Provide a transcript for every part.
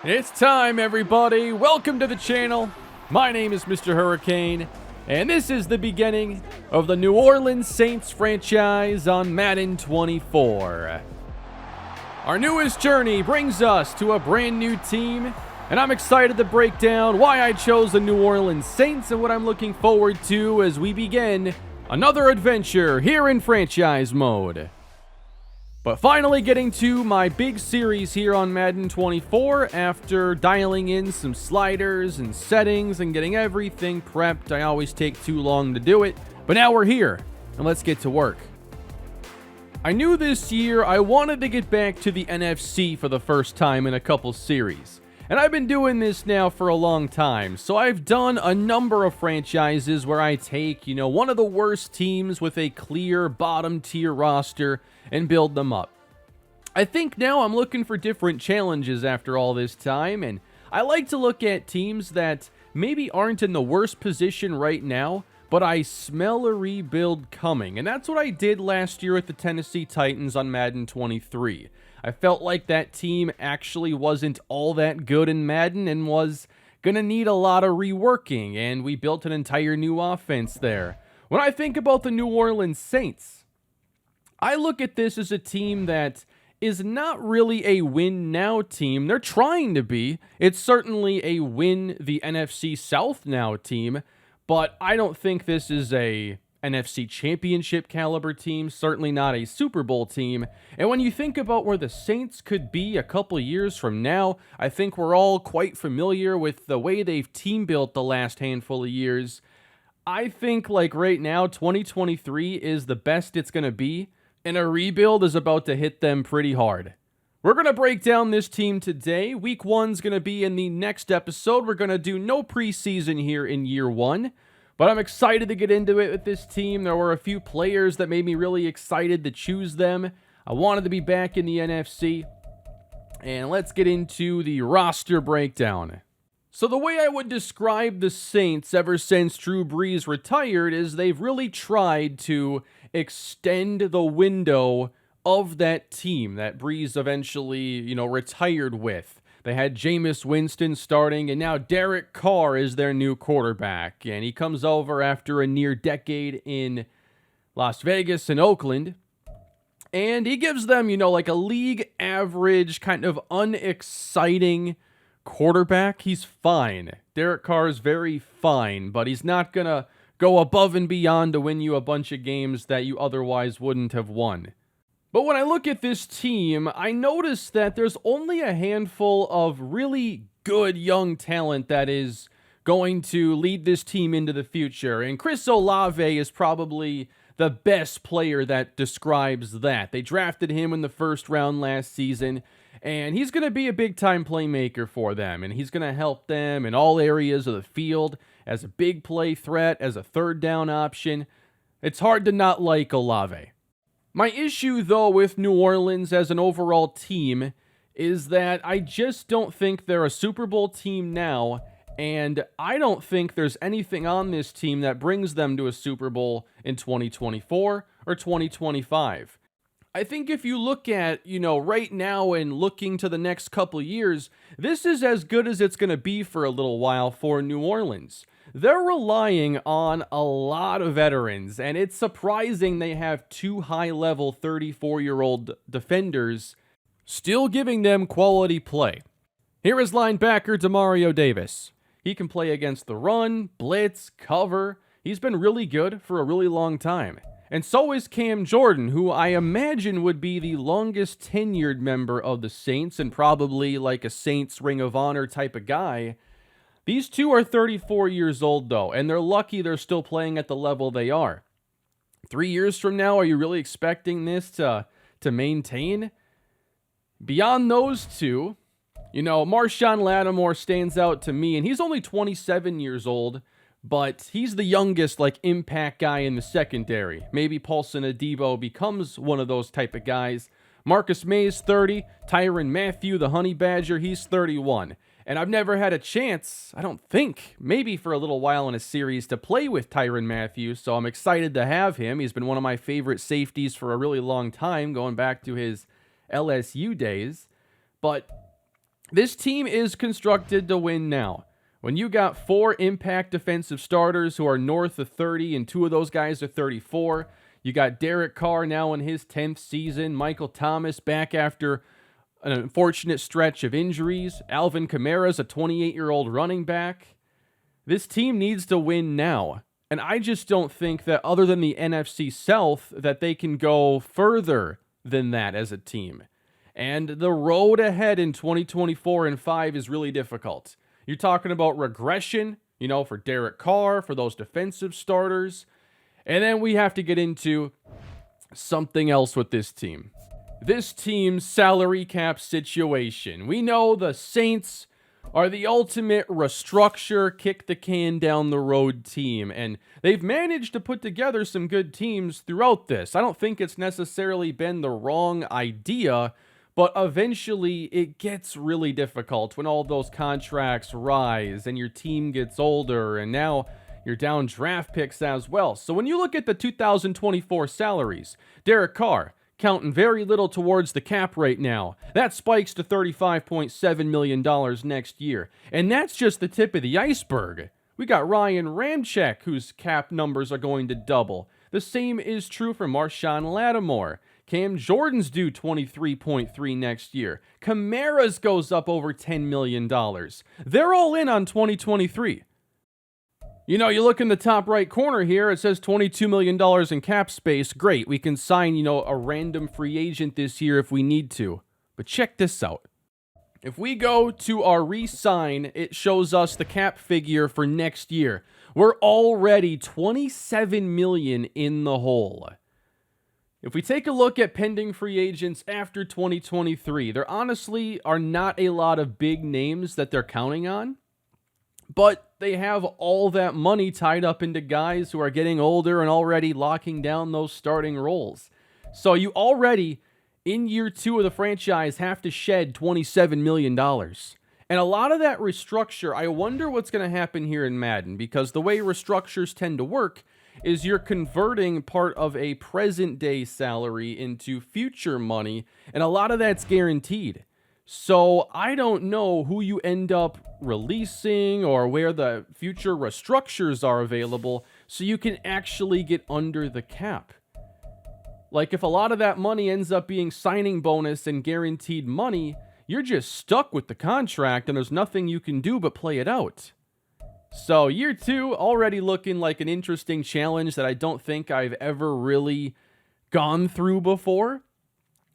It's time, everybody. Welcome to the channel. My name is MrHurriicane, and this is the beginning of the New Orleans Saints franchise on Madden 24. Our newest journey brings us to a brand new team, and I'm excited to break down why I chose the New Orleans Saints and what I'm looking forward to as we begin another adventure here in franchise mode. But finally getting to my big series here on Madden 24 after dialing in some sliders and settings and getting everything prepped. I always take too long to do it, but now we're here and let's get to work. I knew this year I wanted to get back to the NFC for the first time in a couple series. And I've been doing this now for a long time, so I've done a number of franchises where I take, one of the worst teams with a clear bottom tier roster and build them up. I think now I'm looking for different challenges after all this time, and I like to look at teams that maybe aren't in the worst position right now, but I smell a rebuild coming, and that's what I did last year with the Tennessee Titans on Madden 23. I felt like that team actually wasn't all that good in Madden and was gonna need a lot of reworking, and we built an entire new offense there. When I think about the New Orleans Saints, I look at this as a team that is not really a win now team. They're trying to be. It's certainly a win the NFC South now team, but I don't think this is a NFC Championship caliber team, certainly not a Super Bowl team. And when you think about where the Saints could be a couple years from now, I think we're all quite familiar with the way they've team built the last handful of years. I think right now, 2023 is the best it's going to be, and a rebuild is about to hit them pretty hard. We're going to break down this team today. Week 1's going to be in the next episode. We're going to do no preseason here in year 1. But I'm excited to get into it with this team. There were a few players that made me really excited to choose them. I wanted to be back in the NFC. And let's get into the roster breakdown. So the way I would describe the Saints ever since Drew Brees retired is they've really tried to extend the window of that team that Brees eventually, retired with. They had Jameis Winston starting, and now Derek Carr is their new quarterback. And he comes over after a near decade in Las Vegas and Oakland. And he gives them, a league average, kind of unexciting quarterback. He's fine. Derek Carr is very fine, but he's not going to go above and beyond to win you a bunch of games that you otherwise wouldn't have won. But when I look at this team, I notice that there's only a handful of really good young talent that is going to lead this team into the future. And Chris Olave is probably the best player that describes that. They drafted him in the first round last season, and he's going to be a big-time playmaker for them. And he's going to help them in all areas of the field as a big play threat, as a third down option. It's hard to not like Olave. My issue, though, with New Orleans as an overall team is that I just don't think they're a Super Bowl team now, and I don't think there's anything on this team that brings them to a Super Bowl in 2024 or 2025. I think if you look at, right now and looking to the next couple years, this is as good as it's going to be for a little while for New Orleans. They're relying on a lot of veterans, and it's surprising they have 2 high-level 34-year-old defenders still giving them quality play. Here is linebacker Demario Davis. He can play against the run, blitz, cover. He's been really good for a really long time. And so is Cam Jordan, who I imagine would be the longest tenured member of the Saints and probably like a Saints Ring of Honor type of guy. These two are 34 years old, though, and they're lucky they're still playing at the level they are. 3 years from now, are you really expecting this to maintain? Beyond those two, Marshawn Lattimore stands out to me, and he's only 27 years old, but he's the youngest, impact guy in the secondary. Maybe Paulson Adebo becomes one of those type of guys. Marcus Maye's 30, Tyrann Mathieu, the Honey Badger, he's 31. And I've never had a chance, I don't think, maybe for a little while in a series to play with Tyrann Mathieu, so I'm excited to have him. He's been one of my favorite safeties for a really long time, going back to his LSU days. But This team is constructed to win now. When you got 4 impact defensive starters who are north of 30 and 2 of those guys are 34, you got Derek Carr now in his 10th season, Michael Thomas back after an unfortunate stretch of injuries, Alvin Kamara's a 28-year-old running back. This team needs to win now. And I just don't think that other than the NFC South that they can go further than that as a team. And the road ahead in 2024 and 5 is really difficult. You're talking about regression, for Derek Carr, for those defensive starters. And then we have to get into something else with this team. This team's salary cap situation. We know the Saints are the ultimate restructure, kick the can down the road team, and they've managed to put together some good teams throughout this. I don't think it's necessarily been the wrong idea, but eventually it gets really difficult when all those contracts rise and your team gets older, and now you're down draft picks as well. So when you look at the 2024 salaries, Derek Carr, counting very little towards the cap right now. That spikes to $35.7 million next year. And that's just the tip of the iceberg. We got Ryan Ramczyk, whose cap numbers are going to double. The same is true for Marshawn Lattimore. Cam Jordan's due $23.3 next year. Kamara's goes up over $10 million. They're all in on 2023. You look in the top right corner here, it says $22 million in cap space. Great, we can sign, a random free agent this year if we need to. But check this out. If we go to our re-sign, it shows us the cap figure for next year. We're already $27 million in the hole. If we take a look at pending free agents after 2023, there honestly are not a lot of big names that they're counting on. But they have all that money tied up into guys who are getting older and already locking down those starting roles. So you already, in year 2 of the franchise, have to shed $27 million. And a lot of that restructure, I wonder what's going to happen here in Madden, because the way restructures tend to work is you're converting part of a present-day salary into future money, and a lot of that's guaranteed. So I don't know who you end up releasing or where the future restructures are available so you can actually get under the cap. Like, if a lot of that money ends up being signing bonus and guaranteed money, you're just stuck with the contract and there's nothing you can do but play it out. So year 2 already looking like an interesting challenge that I don't think I've ever really gone through before.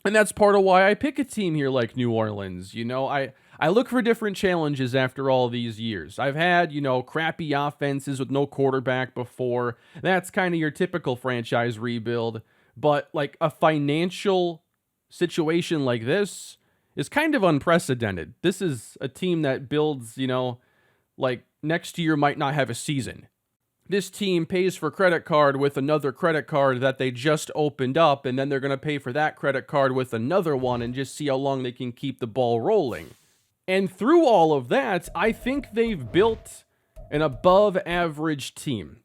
And that's part of why I pick a team here like New Orleans. I look for different challenges after all these years. I've had, crappy offenses with no quarterback before. That's kind of your typical franchise rebuild. But like a financial situation like this is kind of unprecedented. This is a team that builds, like next year might not have a season. This team pays for credit card with another credit card that they just opened up, and then they're going to pay for that credit card with another one and just see how long they can keep the ball rolling. And through all of that, I think they've built an above-average team.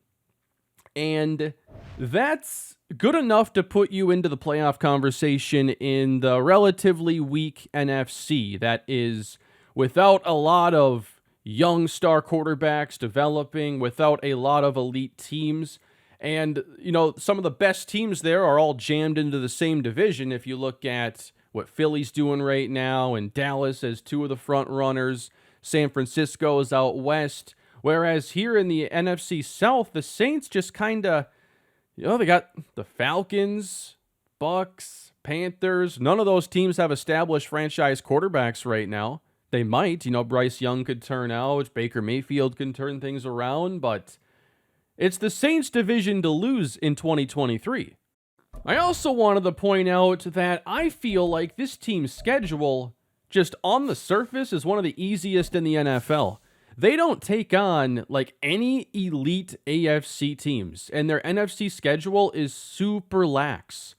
And that's good enough to put you into the playoff conversation in the relatively weak NFC that is without a lot of young star quarterbacks developing, without a lot of elite teams. And, some of the best teams there are all jammed into the same division. If you look at what Philly's doing right now, and Dallas as 2 of the front runners, San Francisco is out west. Whereas here in the NFC South, the Saints just kind of, they got the Falcons, Bucks, Panthers. None of those teams have established franchise quarterbacks right now. They might, Bryce Young could turn out, Baker Mayfield can turn things around, but it's the Saints division to lose in 2023. I also wanted to point out that I feel like this team's schedule, just on the surface, is one of the easiest in the NFL. They don't take on, like, any elite AFC teams, and their NFC schedule is super lax.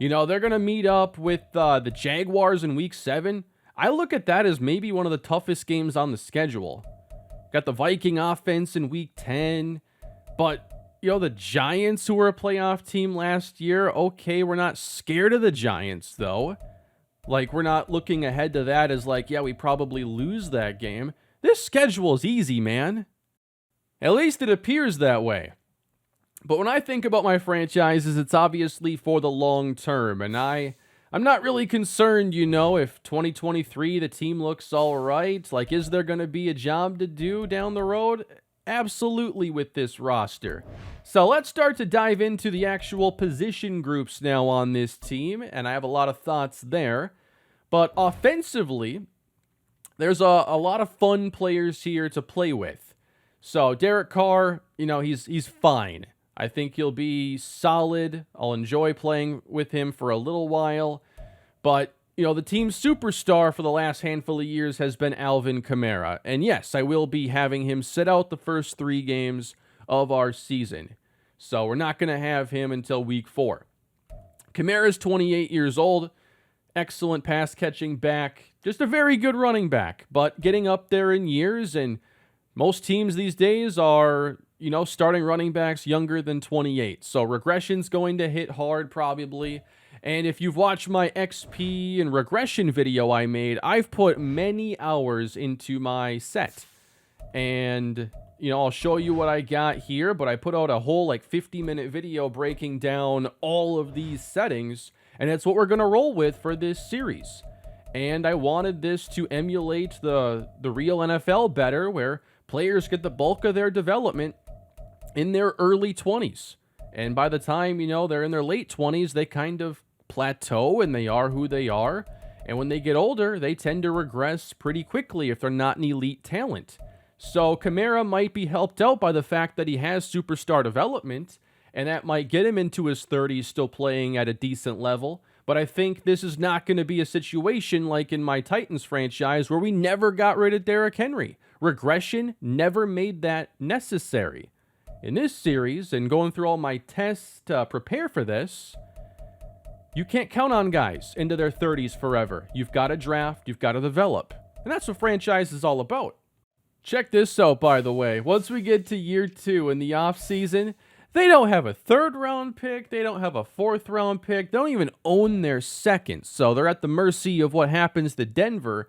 They're going to meet up with the Jaguars in Week 7. I look at that as maybe one of the toughest games on the schedule. Got the Viking offense in Week 10. But, the Giants, who were a playoff team last year, okay, we're not scared of the Giants, though. Like, we're not looking ahead to that as like, yeah, we probably lose that game. This schedule is easy, man. At least it appears that way. But when I think about my franchises, it's obviously for the long term. And I'm not really concerned, if 2023 the team looks all right. Like, is there going to be a job to do down the road? Absolutely with this roster. So let's start to dive into the actual position groups now on this team, and I have a lot of thoughts there. But offensively, there's a lot of fun players here to play with. So Derek Carr, he's fine. I think he'll be solid. I'll enjoy playing with him for a little while. But the team's superstar for the last handful of years has been Alvin Kamara. And yes, I will be having him sit out the first 3 games of our season. So we're not going to have him until week 4. Kamara's 28 years old. Excellent pass catching back. Just a very good running back. But getting up there in years, and most teams these days are, starting running backs younger than 28. So regression's going to hit hard probably. And if you've watched my XP and regression video I made, I've put many hours into my set. And, I'll show you what I got here, but I put out a whole 50-minute video breaking down all of these settings, and that's what we're going to roll with for this series. And I wanted this to emulate the real NFL better, where players get the bulk of their development in their early 20s. And by the time, they're in their late 20s, they kind of plateau and they are who they are. And when they get older, they tend to regress pretty quickly if they're not an elite talent. So Kamara might be helped out by the fact that he has superstar development, and that might get him into his 30s still playing at a decent level. But I think this is not going to be a situation like in my Titans franchise where we never got rid of Derrick Henry. Regression never made that necessary. In this series, and going through all my tests to prepare for this, you can't count on guys into their 30s forever. You've got to draft, you've got to develop. And that's what franchise is all about. Check this out, by the way. Once we get to year 2 in the offseason, they don't have a 3rd-round pick. They don't have a 4th-round pick. They don't even own their 2nd. So they're at the mercy of what happens to Denver.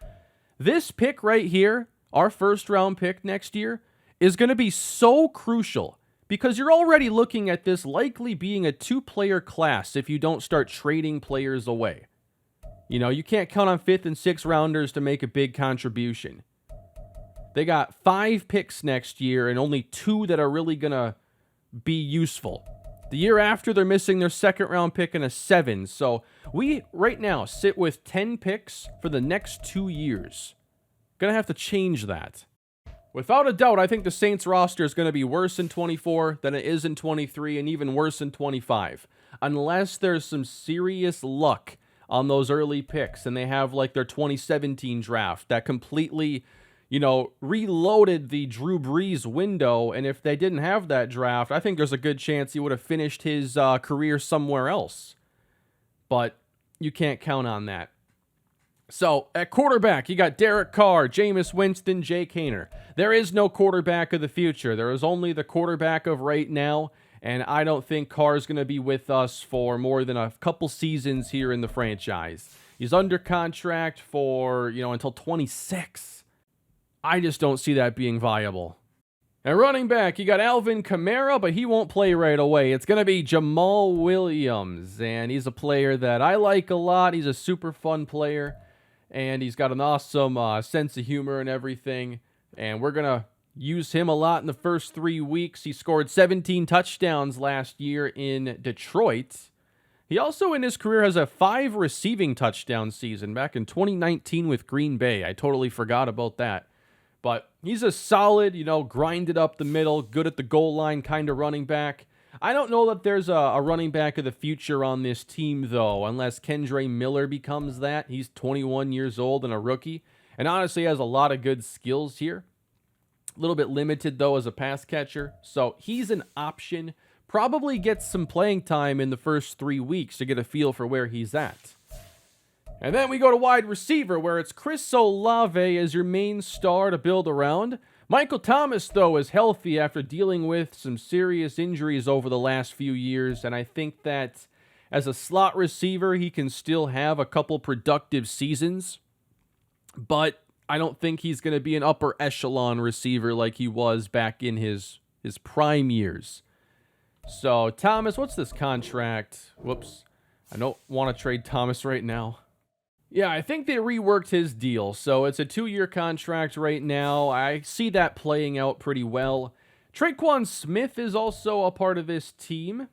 This pick right here, our 1st-round pick next year, is going to be so crucial because you're already looking at this likely being a 2-player class if you don't start trading players away. You can't count on 5th and 6th rounders to make a big contribution. They got 5 picks next year and only 2 that are really going to be useful. The year after, they're missing their 2nd-round pick and a 7. So we, right now, sit with 10 picks for the next 2 years. Gonna have to change that. Without a doubt, I think the Saints roster is going to be worse in 24 than it is in 23 and even worse in 25. Unless there's some serious luck on those early picks and they have their 2017 draft that completely reloaded the Drew Brees window. And if they didn't have that draft, I think there's a good chance he would have finished his career somewhere else. But you can't count on that. So, at quarterback, you got Derek Carr, Jameis Winston, Jake Haener. There is no quarterback of the future. There is only the quarterback of right now, and I don't think Carr is going to be with us for more than a couple seasons here in the franchise. He's under contract for, until 26. I just don't see that being viable. And running back, you got Alvin Kamara, but he won't play right away. It's going to be Jamal Williams, and he's a player that I like a lot. He's a super fun player. And he's got an awesome sense of humor and everything. And we're going to use him a lot in the first 3 weeks. He scored 17 touchdowns last year in Detroit. He also, in his career, has a 5 receiving touchdown season back in 2019 with Green Bay. I totally forgot about that. But he's a solid, grinded up the middle, good at the goal line kind of running back. I don't know that there's a running back of the future on this team, though, unless Kendre Miller becomes that. He's 21 years old and a rookie, and honestly has a lot of good skills here. A little bit limited, though, as a pass catcher. So he's an option. Probably gets some playing time in the first 3 weeks to get a feel for where he's at. And then we go to wide receiver, where it's Chris Olave as your main star to build around. Michael Thomas, though, is healthy after dealing with some serious injuries over the last few years, and I think that As a slot receiver, he can still have a couple productive seasons, but I don't think he's going to be an upper echelon receiver like he was back in his prime years. So, Thomas, what's this contract? Whoops. I don't want to trade Thomas right now. Yeah, I think they reworked his deal. So it's a 2-year contract right now. I see that playing out pretty well. Traquan Smith is also a part of this team.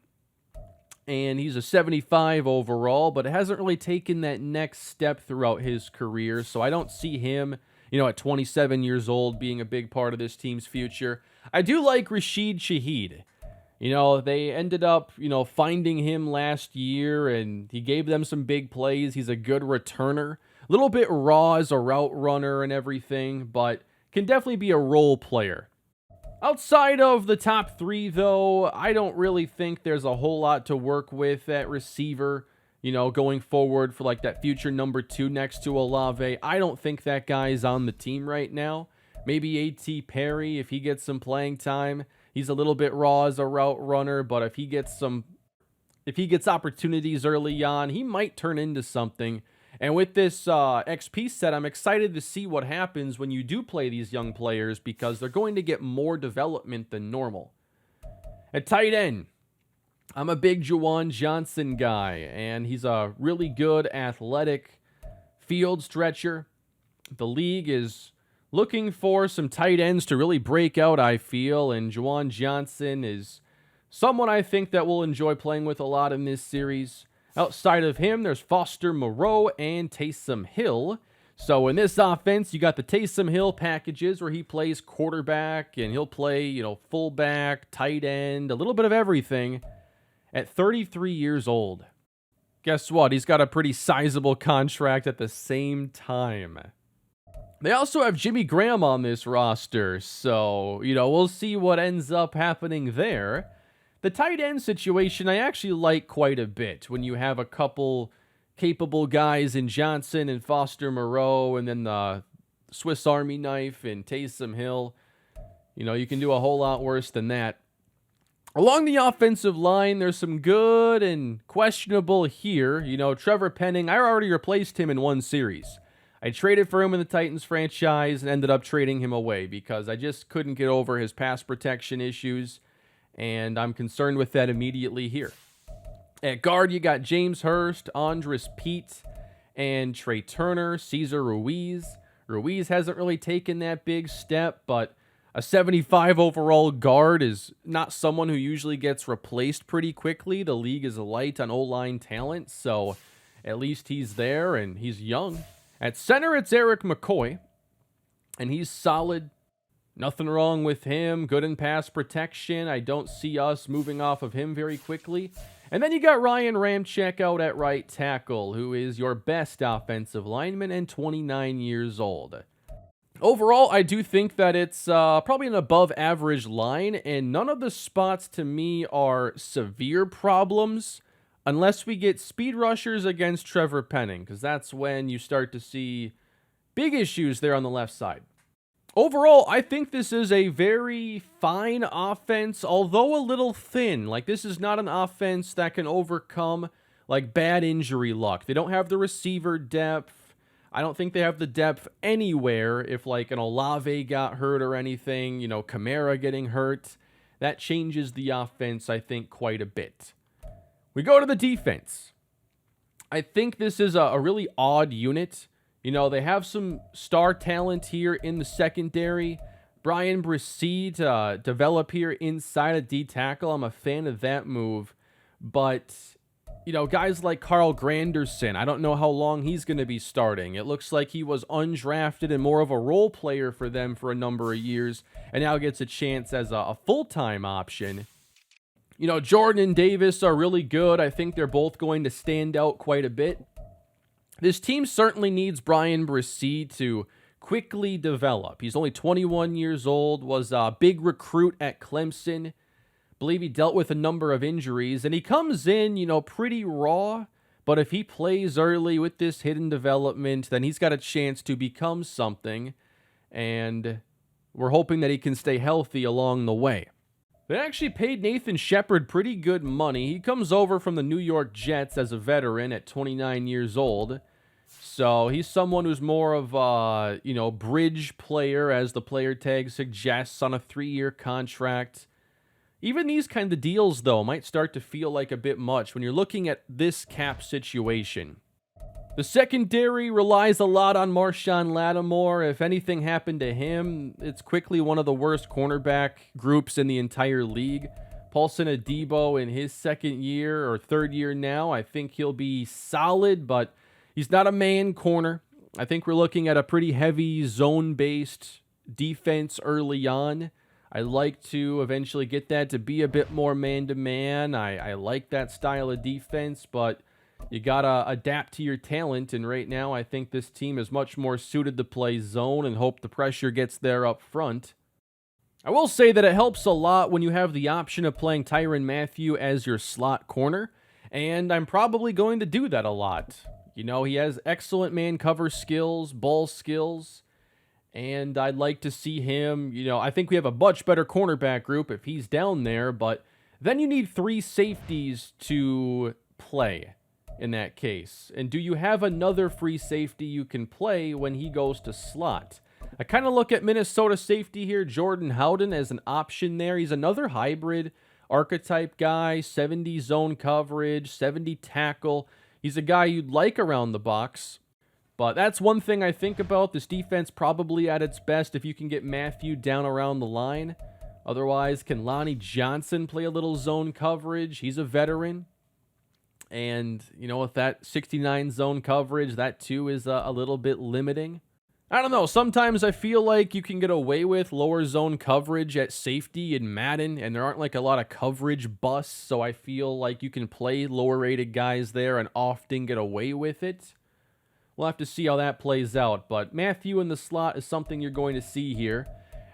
And he's a 75 overall, but hasn't really taken that next step throughout his career. So I don't see him, at 27 years old being a big part of this team's future. I do like Rashid Shaheed. They ended up, finding him last year, and he gave them some big plays. He's a good returner. A little bit raw as a route runner and everything, but can definitely be a role player. Outside of the top 3, though, I don't really think there's a whole lot to work with at receiver, going forward for like that future number 2 next to Olave. I don't think that guy's on the team right now. Maybe A.T. Perry, if he gets some playing time. He's a little bit raw as a route runner, but if he gets opportunities early on, he might turn into something. And with this XP set, I'm excited to see what happens when you do play these young players, because they're going to get more development than normal. At tight end, I'm a big Juwan Johnson guy, and he's a really good athletic field stretcher. The league is looking for some tight ends to really break out, I feel, and Juwan Johnson is someone I think that we'll enjoy playing with a lot in this series. Outside of him, there's Foster Moreau and Taysom Hill. So in this offense, you got the Taysom Hill packages where he plays quarterback, and he'll play, fullback, tight end, a little bit of everything at 33 years old. Guess what? He's got a pretty sizable contract at the same time. They also have Jimmy Graham on this roster, so, we'll see what ends up happening there. The tight end situation I actually like quite a bit when you have a couple capable guys in Johnson and Foster Moreau, and then the Swiss Army knife and Taysom Hill. You can do a whole lot worse than that. Along the offensive line, there's some good and questionable here. Trevor Penning, I already replaced him in one series. I traded for him in the Titans franchise and ended up trading him away because I just couldn't get over his pass protection issues, and I'm concerned with that immediately here. At guard, you got James Hurst, Andres Pete, and Trey Turner, Cesar Ruiz. Ruiz hasn't really taken that big step, but a 75 overall guard is not someone who usually gets replaced pretty quickly. The league is light on O-line talent, so at least he's there, and he's young. At center, it's Eric McCoy, and he's solid. Nothing wrong with him. Good in pass protection. I don't see us moving off of him very quickly. And then you got Ryan Ramczyk out at right tackle, who is your best offensive lineman and 29 years old. Overall, I do think that it's probably an above-average line, and none of the spots to me are severe problems, unless we get speed rushers against Trevor Penning, because that's when you start to see big issues there on the left side. Overall, I think this is a very fine offense, although a little thin. Like, this is not an offense that can overcome, like, bad injury luck. They don't have the receiver depth. I don't think they have the depth anywhere if, like, an Olave got hurt or anything, Kamara getting hurt. That changes the offense, I think, quite a bit. We go to the defense. I think this is a really odd unit. They have some star talent here in the secondary. Brian Bresee to develop here inside of D-tackle. I'm a fan of that move. But, guys like Carl Granderson, I don't know how long he's going to be starting. It looks like he was undrafted and more of a role player for them for a number of years, and now gets a chance as a full-time option. Jordan and Davis are really good. I think they're both going to stand out quite a bit. This team certainly needs Brian Bresee to quickly develop. He's only 21 years old, was a big recruit at Clemson. Believe he dealt with a number of injuries, and he comes in, pretty raw. But if he plays early with this hidden development, then he's got a chance to become something. And we're hoping that he can stay healthy along the way. They actually paid Nathan Shepard pretty good money. He comes over from the New York Jets as a veteran at 29 years old. So he's someone who's more of a, bridge player, as the player tag suggests, on a 3-year contract. Even these kind of deals, though, might start to feel like a bit much when you're looking at this cap situation. The secondary relies a lot on Marshawn Lattimore. If anything happened to him, it's quickly one of the worst cornerback groups in the entire league. Paulson Adebo in his second year or third year now, I think he'll be solid, but he's not a man corner. I think we're looking at a pretty heavy zone-based defense early on. I like to eventually get that to be a bit more man-to-man. I like that style of defense, but you gotta adapt to your talent, and right now I think this team is much more suited to play zone and hope the pressure gets there up front. I will say that it helps a lot when you have the option of playing Tyrann Mathieu as your slot corner, and I'm probably going to do that a lot. He has excellent man cover skills, ball skills, and I'd like to see him, I think we have a much better cornerback group if he's down there, but then you need 3 safeties to play in that case. And do you have another free safety you can play when he goes to slot? I kind of look at Minnesota safety here, Jordan Howden, as an option there. He's another hybrid archetype guy, 70 zone coverage, 70 tackle. He's a guy you'd like around the box. But that's one thing I think about. This defense probably at its best if you can get Mathieu down around the line. Otherwise, can Lonnie Johnson play a little zone coverage? He's a veteran. And, with that 69 zone coverage, that too is a little bit limiting. I don't know. Sometimes I feel like you can get away with lower zone coverage at safety in Madden, and there aren't like a lot of coverage busts, so I feel like you can play lower rated guys there and often get away with it. We'll have to see how that plays out, but Mathieu in the slot is something you're going to see here.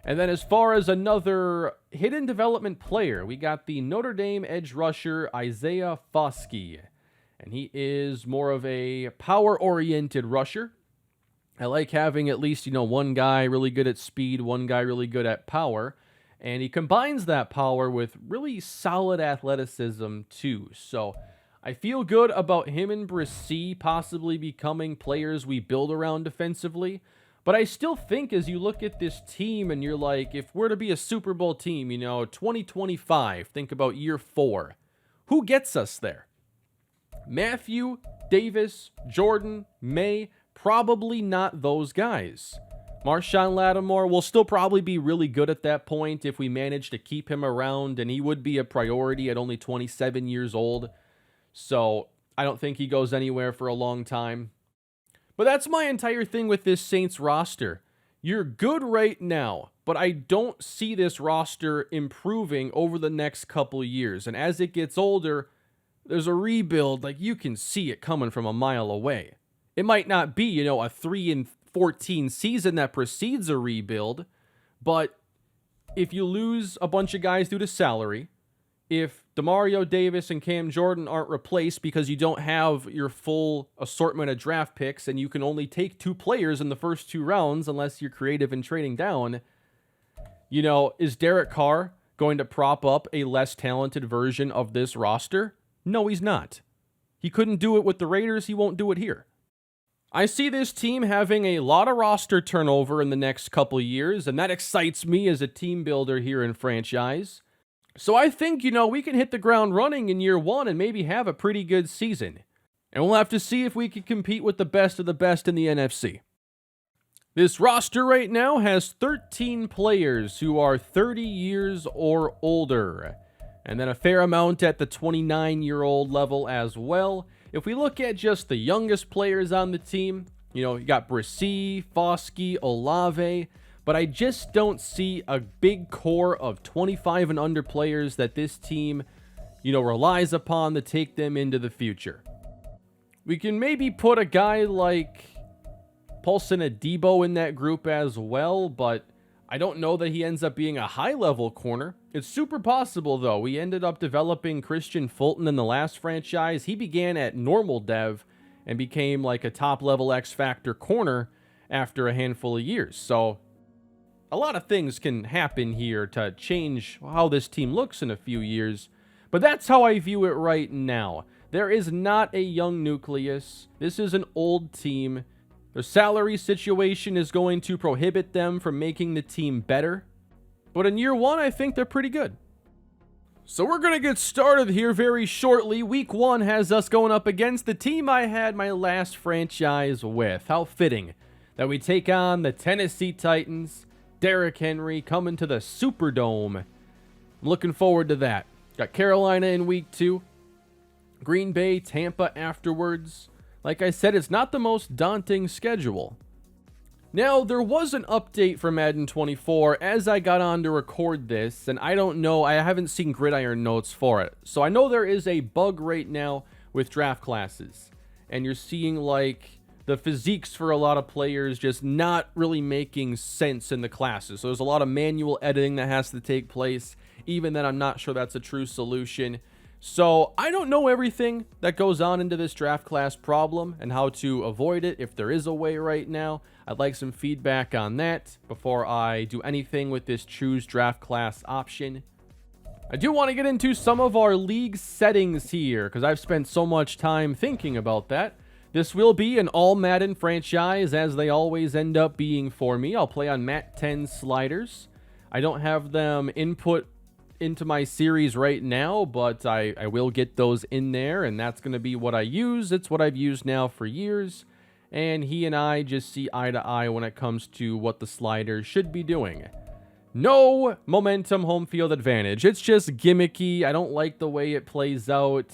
And then as far as another hidden development player, we got the Notre Dame edge rusher Isaiah Foskey. And he is more of a power-oriented rusher. I like having at least, one guy really good at speed, one guy really good at power. And he combines that power with really solid athleticism too. So I feel good about him and Bresee possibly becoming players we build around defensively. But I still think as you look at this team and you're like, if we're to be a Super Bowl team, 2025, think about year 4. Who gets us there? Mathieu, Davis, Jordan, May, probably not those guys. Marshawn Lattimore will still probably be really good at that point if we manage to keep him around, and he would be a priority at only 27 years old. So I don't think he goes anywhere for a long time. But that's my entire thing with this Saints roster. You're good right now, but I don't see this roster improving over the next couple years. And as it gets older, there's a rebuild, like you can see it coming from a mile away. It might not be, a 3-14 season that precedes a rebuild, but if you lose a bunch of guys due to salary, if Demario Davis and Cam Jordan aren't replaced because you don't have your full assortment of draft picks and you can only take 2 players in the first 2 rounds unless you're creative in trading down, is Derek Carr going to prop up a less talented version of this roster? No, he's not. He couldn't do it with the Raiders. He won't do it here. I see this team having a lot of roster turnover in the next couple years, and that excites me as a team builder here in franchise. So I think, we can hit the ground running in year 1 and maybe have a pretty good season. And we'll have to see if we can compete with the best of the best in the NFC. This roster right now has 13 players who are 30 years or older. And then a fair amount at the 29-year-old level as well. If we look at just the youngest players on the team, you got Bresee, Foskey, Olave, but I just don't see a big core of 25 and under players that this team, relies upon to take them into the future. We can maybe put a guy like Paulson Adebo in that group as well, but I don't know that he ends up being a high-level corner. It's super possible, though. We ended up developing Christian Fulton in the last franchise. He began at normal dev and became like a top-level X-Factor corner after a handful of years. So a lot of things can happen here to change how this team looks in a few years, but that's how I view it right now. There is not a young nucleus. This is an old team. Their salary situation is going to prohibit them from making the team better, but in year one, I think they're pretty good. So we're going to get started here very shortly. Week 1 has us going up against the team I had my last franchise with. How fitting that we take on the Tennessee Titans. Derrick Henry coming to the Superdome. I'm looking forward to that. Got Carolina in week 2. Green Bay, Tampa afterwards. Like I said, it's not the most daunting schedule. Now, there was an update for Madden 24 as I got on to record this, and I don't know, I haven't seen gridiron notes for it. So I know there is a bug right now with draft classes, and you're seeing like the physiques for a lot of players just not really making sense in the classes. So there's a lot of manual editing that has to take place. Even then, I'm not sure that's a true solution. So I don't know everything that goes on into this draft class problem and how to avoid it if there is a way right now. I'd like some feedback on that before I do anything with this choose draft class option. I do want to get into some of our league settings here because I've spent so much time thinking about that. This will be an All Madden franchise, as they always end up being for me. I'll play on MAT 10 sliders. I don't have them input into my series right now, but I will get those in there, and that's going to be what I use. It's what I've used now for years, and he and I just see eye to eye when it comes to what the sliders should be doing. No momentum home field advantage. It's just gimmicky. I don't like the way it plays out.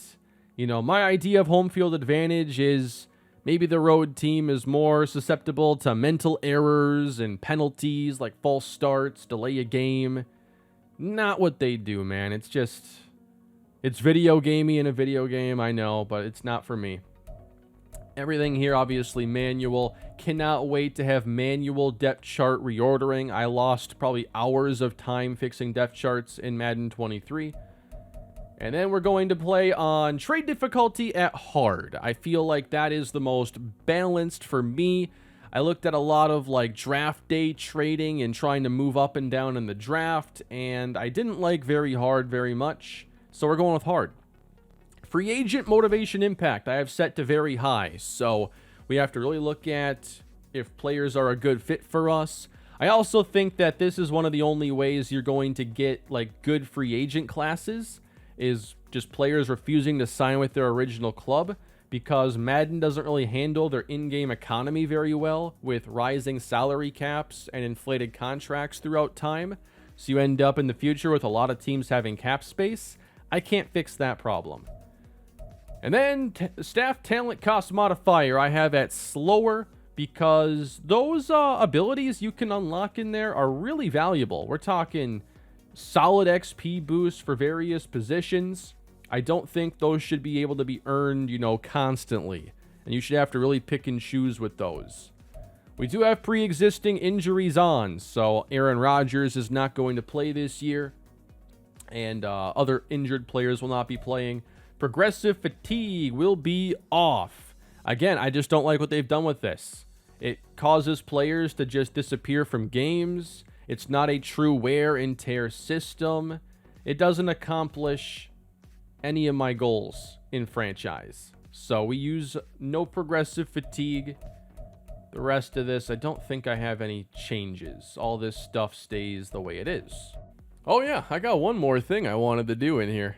You know, my idea of home field advantage is maybe the road team is more susceptible to mental errors and penalties like false starts, delay a game. Not what they do, man. It's video gamey in a video game, I know, but it's not for me. Everything here, obviously, manual. Cannot wait to have manual depth chart reordering. I lost probably hours of time fixing depth charts in Madden 23. And then we're going to play on trade difficulty at hard. I feel like that is the most balanced for me. I looked at a lot of like draft day trading and trying to move up and down in the draft, and I didn't like very hard very much. So we're going with hard. Free agent motivation impact I have set to very high. So we have to really look at if players are a good fit for us. I also think that this is one of the only ways you're going to get like good free agent classes is just players refusing to sign with their original club, because Madden doesn't really handle their in-game economy very well with rising salary caps and inflated contracts throughout time. So you end up in the future with a lot of teams having cap space. I can't fix that problem. And then staff talent cost modifier I have at slower, because those abilities you can unlock in there are really valuable. We're talking solid XP boosts for various positions. I don't think those should be able to be earned, you know, constantly. And you should have to really pick and choose with those. We do have pre-existing injuries on, so Aaron Rodgers is not going to play this year. And other injured players will not be playing. Progressive fatigue will be off. Again, I just don't like what they've done with this. It causes players to just disappear from games. It's not a true wear and tear system. It doesn't accomplish any of my goals in franchise. So we use no progressive fatigue. The rest of this, I don't think I have any changes. All this stuff stays the way it is. Oh yeah, I got one more thing I wanted to do in here.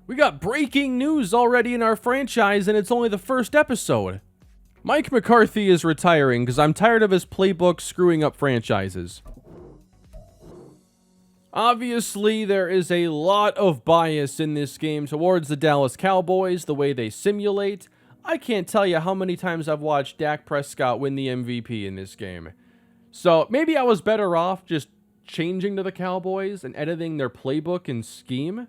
We got breaking news already in our franchise, and it's only the first episode. Mike McCarthy is retiring because I'm tired of his playbook screwing up franchises. Obviously, there is a lot of bias in this game towards the Dallas Cowboys, the way they simulate. I can't tell you how many times I've watched Dak Prescott win the MVP in this game. So maybe I was better off just changing to the Cowboys and editing their playbook and scheme.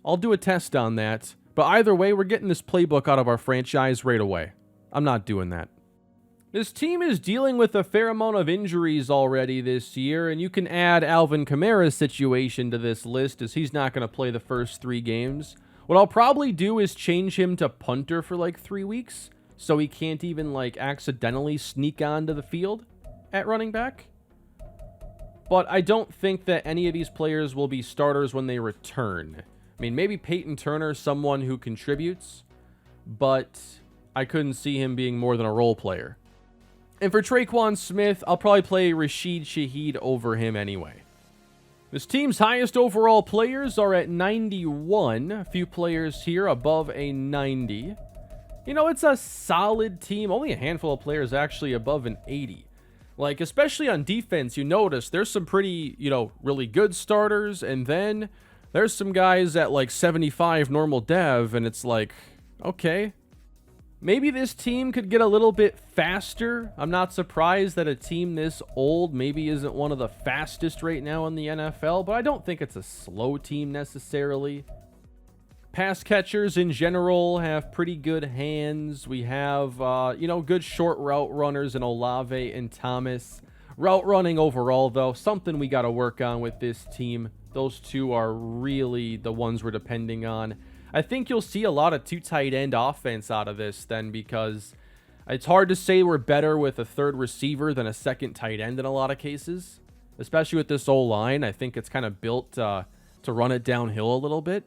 I'll do a test on that. But either way, we're getting this playbook out of our franchise right away. I'm not doing that. This team is dealing with a fair amount of injuries already this year, and you can add Alvin Kamara's situation to this list as he's not going to play the first 3 games. What I'll probably do is change him to punter for like 3 weeks, so he can't even like accidentally sneak onto the field at running back. but I don't think that any of these players will be starters when they return. I mean, maybe Peyton Turner, someone who contributes, but I couldn't see him being more than a role player. And for Traquan Smith, I'll probably play Rashid Shaheed over him anyway. This team's highest overall players are at 91. A few players here above a 90. You know, it's a solid team. Only a handful of players actually above an 80. Like, especially on defense, you notice there's some pretty, really good starters. And then there's some guys at like 75 normal dev. And it's like, okay, maybe this team could get a little bit faster. I'm not surprised that a team this old maybe isn't one of the fastest right now in the NFL, but I don't think it's a slow team necessarily. Pass catchers in general have pretty good hands. We have, good short route runners in Olave and Thomas. Route running overall, though, something we got to work on with this team. Those two are really the ones we're depending on. I think you'll see a lot of two tight end offense out of this then, because it's hard to say we're better with a third receiver than a second tight end in a lot of cases. Especially with this O-line, I think it's kind of built to run it downhill a little bit.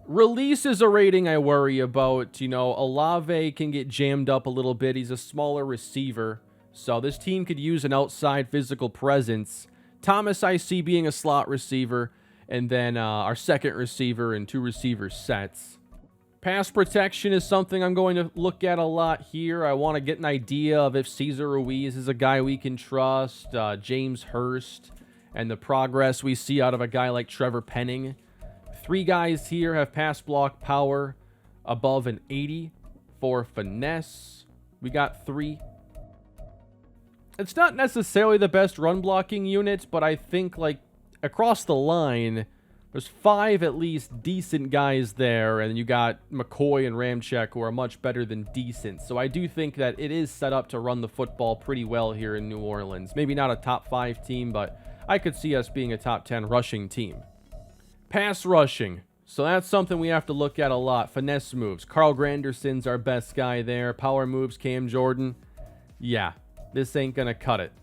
Release is a rating I worry about. Olave can get jammed up a little bit. He's a smaller receiver, so this team could use an outside physical presence. Thomas I see being a slot receiver. And then our second receiver and two receiver sets. Pass protection is something I'm going to look at a lot here. I want to get an idea of if Cesar Ruiz is a guy we can trust, James Hurst, and the progress we see out of a guy like Trevor Penning. 3 guys here have pass block power above an 80. For finesse, we got 3. It's not necessarily the best run blocking unit, but I think like across the line, there's 5 at least decent guys there, and you got McCoy and Ramczyk who are much better than decent. So I do think that it is set up to run the football pretty well here in New Orleans. Maybe not a top 5 team, but I could see us being a top 10 rushing team. Pass rushing. So that's something we have to look at a lot. Finesse moves. Carl Granderson's our best guy there. Power moves, Cam Jordan. Yeah, this ain't gonna cut it.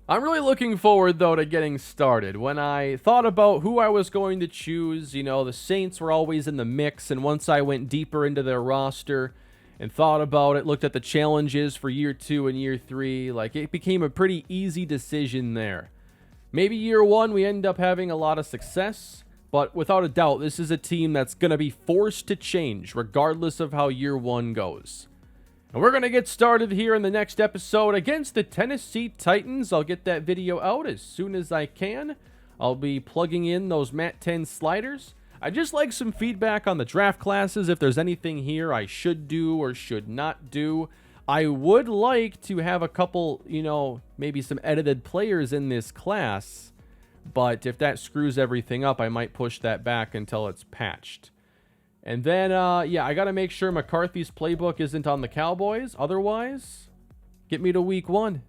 I'm really looking forward, though, to getting started. When I thought about who I was going to choose, the Saints were always in the mix, and once I went deeper into their roster and thought about it, looked at the challenges for year 2 and year 3, like, it became a pretty easy decision there. Maybe year 1 we end up having a lot of success, but without a doubt, this is a team that's going to be forced to change, regardless of how year 1 goes. And we're going to get started here in the next episode against the Tennessee Titans. I'll get that video out as soon as I can. I'll be plugging in those MAT 10 sliders. I'd just like some feedback on the draft classes, if there's anything here I should do or should not do. I would like to have a couple, maybe some edited players in this class. But if that screws everything up, I might push that back until it's patched. And then, I got to make sure McCarthy's playbook isn't on the Cowboys. Otherwise, get me to week 1.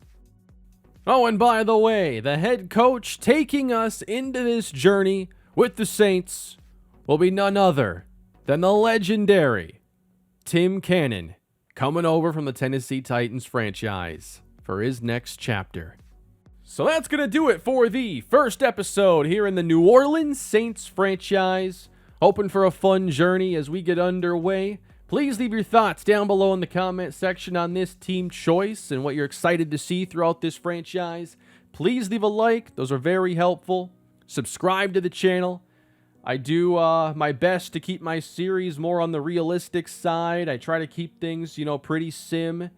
Oh, and by the way, the head coach taking us into this journey with the Saints will be none other than the legendary Tim Cannon, coming over from the Tennessee Titans franchise for his next chapter. So that's going to do it for the first episode here in the New Orleans Saints franchise. Hoping for a fun journey as we get underway. Please leave your thoughts down below in the comment section on this team choice and what you're excited to see throughout this franchise. Please leave a like. Those are very helpful. Subscribe to the channel. I do my best to keep my series more on the realistic side. I try to keep things, pretty sim.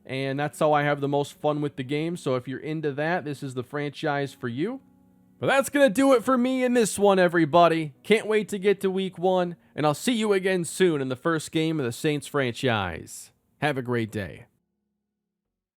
And that's how I have the most fun with the game. So if you're into that, this is the franchise for you. But that's going to do it for me in this one, everybody. Can't wait to get to week 1, and I'll see you again soon in the first game of the Saints franchise. Have a great day.